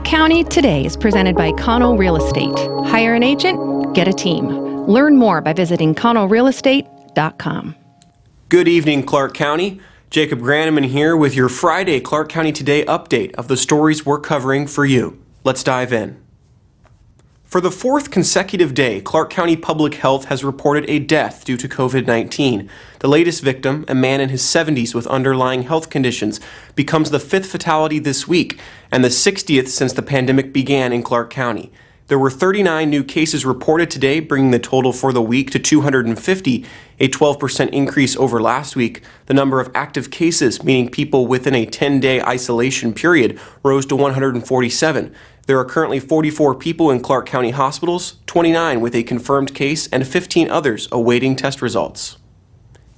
County Today is presented by Connell Real Estate. Hire an agent, get a team. Learn more by visiting connellrealestate.com. Good evening, Clark County. Jacob Granneman here with your Friday Clark County Today update of the stories we're covering for you. Let's dive in. For the fourth consecutive day, Clark County Public Health has reported a death due to COVID-19. The latest victim, a man in his 70s with underlying health conditions, becomes the fifth fatality this week and the 60th since the pandemic began in Clark County. There were 39 new cases reported today, bringing the total for the week to 250, a 12% increase over last week. The number of active cases, meaning people within a 10-day isolation period, rose to 147. There are currently 44 people in Clark County hospitals, 29 with a confirmed case, and 15 others awaiting test results.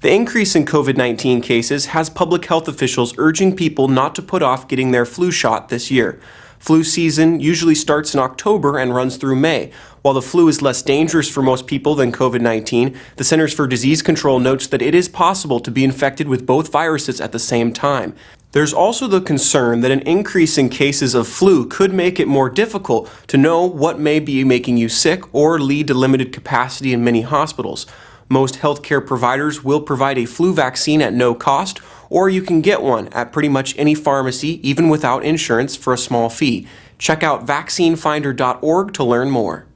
The increase in COVID-19 cases has public health officials urging people not to put off getting their flu shot this year. Flu season usually starts in October and runs through May. While the flu is less dangerous for most people than COVID-19, the Centers for Disease Control notes that it is possible to be infected with both viruses at the same time. There's also the concern that an increase in cases of flu could make it more difficult to know what may be making you sick or lead to limited capacity in many hospitals. Most healthcare providers will provide a flu vaccine at no cost, or you can get one at pretty much any pharmacy, even without insurance, for a small fee. Check out vaccinefinder.org to learn more.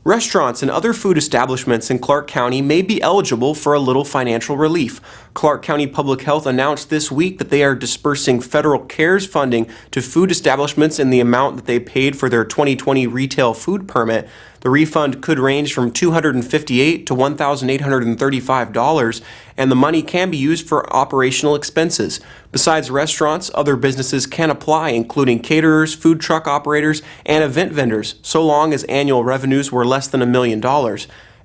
Restaurants and other food establishments in Clark County may be eligible for a little financial relief. Clark County Public Health announced this week that they are dispersing federal CARES funding to food establishments in the amount that they paid for their 2020 retail food permit. The refund could range from $258 to $1,835, and the money can be used for operational expenses. Besides restaurants, other businesses can apply, including caterers, food truck operators, and event vendors, so long as annual revenues were less than $1 million.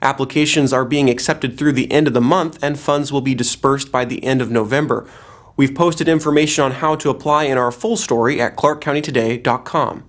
Applications are being accepted through the end of the month, and funds will be dispersed by the end of November. We've posted information on how to apply in our full story at clarkcountytoday.com.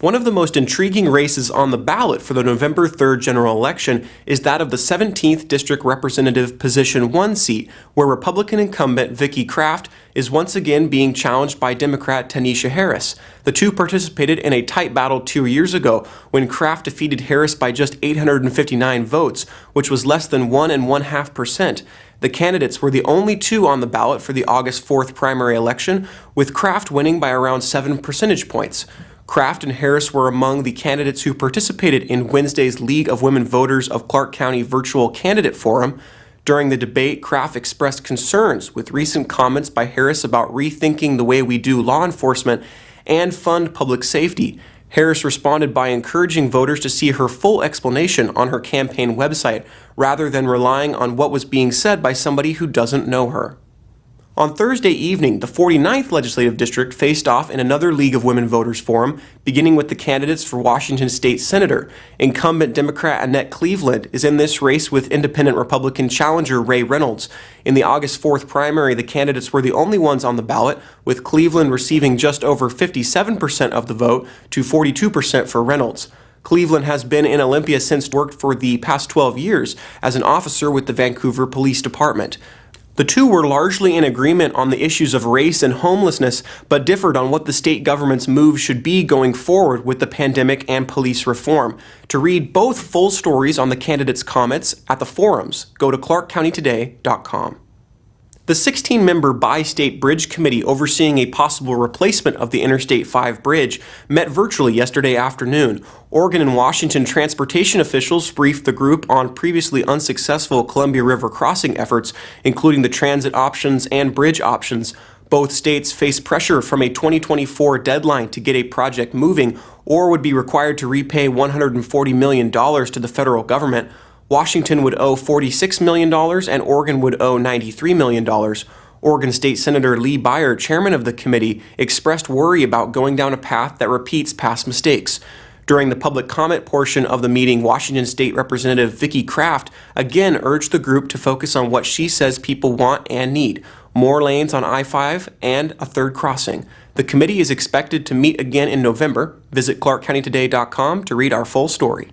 One of the most intriguing races on the ballot for the November 3rd general election is that of the 17th District Representative Position 1 seat, where Republican incumbent Vicki Kraft is once again being challenged by Democrat Tanisha Harris. The two participated in a tight battle 2 years ago when Kraft defeated Harris by just 859 votes, which was less than 1.5%. The candidates were the only two on the ballot for the August 4th primary election, with Kraft winning by around 7 percentage points. Kraft and Harris were among the candidates who participated in Wednesday's League of Women Voters of Clark County Virtual Candidate Forum. During the debate, Kraft expressed concerns with recent comments by Harris about rethinking the way we do law enforcement and fund public safety. Harris responded by encouraging voters to see her full explanation on her campaign website, rather than relying on what was being said by somebody who doesn't know her. On Thursday evening, the 49th Legislative District faced off in another League of Women Voters forum, beginning with the candidates for Washington State Senator. Incumbent Democrat Annette Cleveland is in this race with independent Republican challenger Ray Reynolds. In the August 4th primary, the candidates were the only ones on the ballot, with Cleveland receiving just over 57% of the vote to 42% for Reynolds. Cleveland has been in Olympia since worked for the past 12 years as an officer with the Vancouver Police Department. The two were largely in agreement on the issues of race and homelessness, but differed on what the state government's move should be going forward with the pandemic and police reform. To read both full stories on the candidates' comments at the forums, go to clarkcountytoday.com. The 16-member Bi-State Bridge Committee overseeing a possible replacement of the Interstate 5 bridge met virtually yesterday afternoon. Oregon and Washington transportation officials briefed the group on previously unsuccessful Columbia River crossing efforts, including the transit options and bridge options. Both states face pressure from a 2024 deadline to get a project moving, or would be required to repay $140 million to the federal government. Washington would owe $46 million and Oregon would owe $93 million. Oregon State Senator Lee Byer, chairman of the committee, expressed worry about going down a path that repeats past mistakes. During the public comment portion of the meeting, Washington State Representative Vicki Kraft again urged the group to focus on what she says people want and need: more lanes on I-5 and a third crossing. The committee is expected to meet again in November. Visit clarkcountytoday.com to read our full story.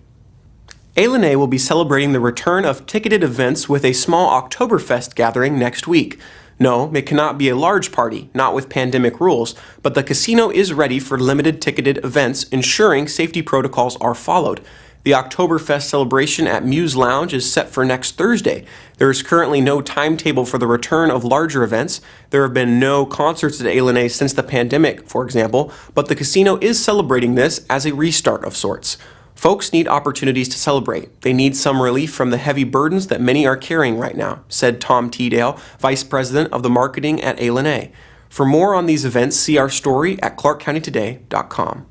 A will be celebrating the return of ticketed events with a small Oktoberfest gathering next week. No, it cannot be a large party, not with pandemic rules, but the casino is ready for limited ticketed events, ensuring safety protocols are followed. The Oktoberfest celebration at Muse Lounge is set for next Thursday. There is currently no timetable for the return of larger events. There have been no concerts at A since the pandemic, for example, but the casino is celebrating this as a restart of sorts. Folks need opportunities to celebrate. They need some relief from the heavy burdens that many are carrying right now, said Tom Teedale, Vice President of the Marketing at A. For more on these events, see our story at clarkcountytoday.com.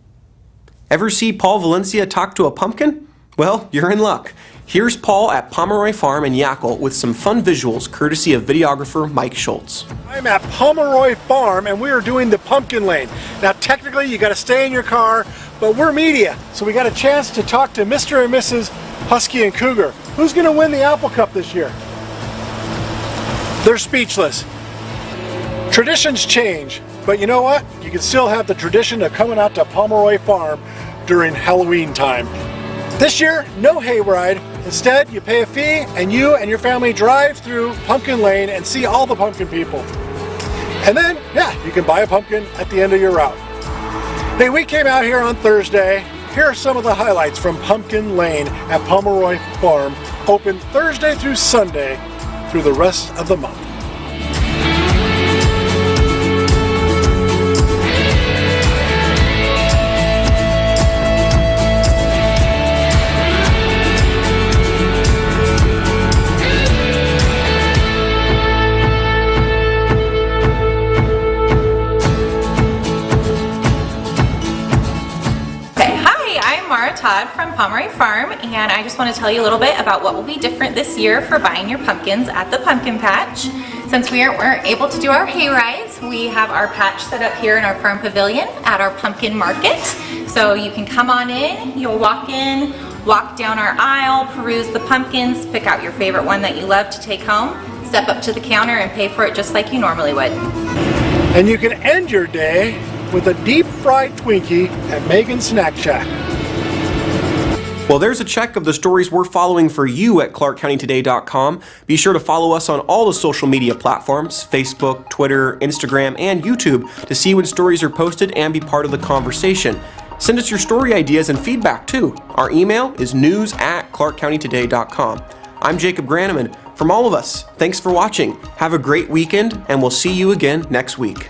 Ever see Paul Valencia talk to a pumpkin? Well, you're in luck. Here's Paul at Pomeroy Farm in Yackle with some fun visuals courtesy of videographer Mike Schultz. I'm at Pomeroy Farm and we are doing the pumpkin lane. Now technically you got to stay in your car, but we're media, so we got a chance to talk to Mr. and Mrs. Husky and Cougar. Who's going to win the Apple Cup this year? They're speechless. Traditions change, but you know what? You can still have the tradition of coming out to Pomeroy Farm during Halloween time. This year, no hayride. Instead, you pay a fee and you and your family drive through Pumpkin Lane and see all the pumpkin people. And then, you can buy a pumpkin at the end of your route. Hey, we came out here on Thursday. Here are some of the highlights from Pumpkin Lane at Pomeroy Farm, open Thursday through Sunday through the rest of the month. Todd from Pomeroy Farm, and I just want to tell you a little bit about what will be different this year for buying your pumpkins at the pumpkin patch. Since we weren't able to do our hay rides, we have our patch set up here in our farm pavilion at our pumpkin market. So you can come on in, you'll walk in, walk down our aisle, peruse the pumpkins, pick out your favorite one that you love to take home, step up to the counter and pay for it just like you normally would. And you can end your day with a deep fried Twinkie at Megan's Snack Shack. Well, there's a check of the stories we're following for you at clarkcountytoday.com. Be sure to follow us on all the social media platforms, Facebook, Twitter, Instagram, and YouTube to see when stories are posted and be part of the conversation. Send us your story ideas and feedback too. Our email is news@clarkcountytoday.com. I'm Jacob Graneman. From all of us, thanks for watching. Have a great weekend, and we'll see you again next week.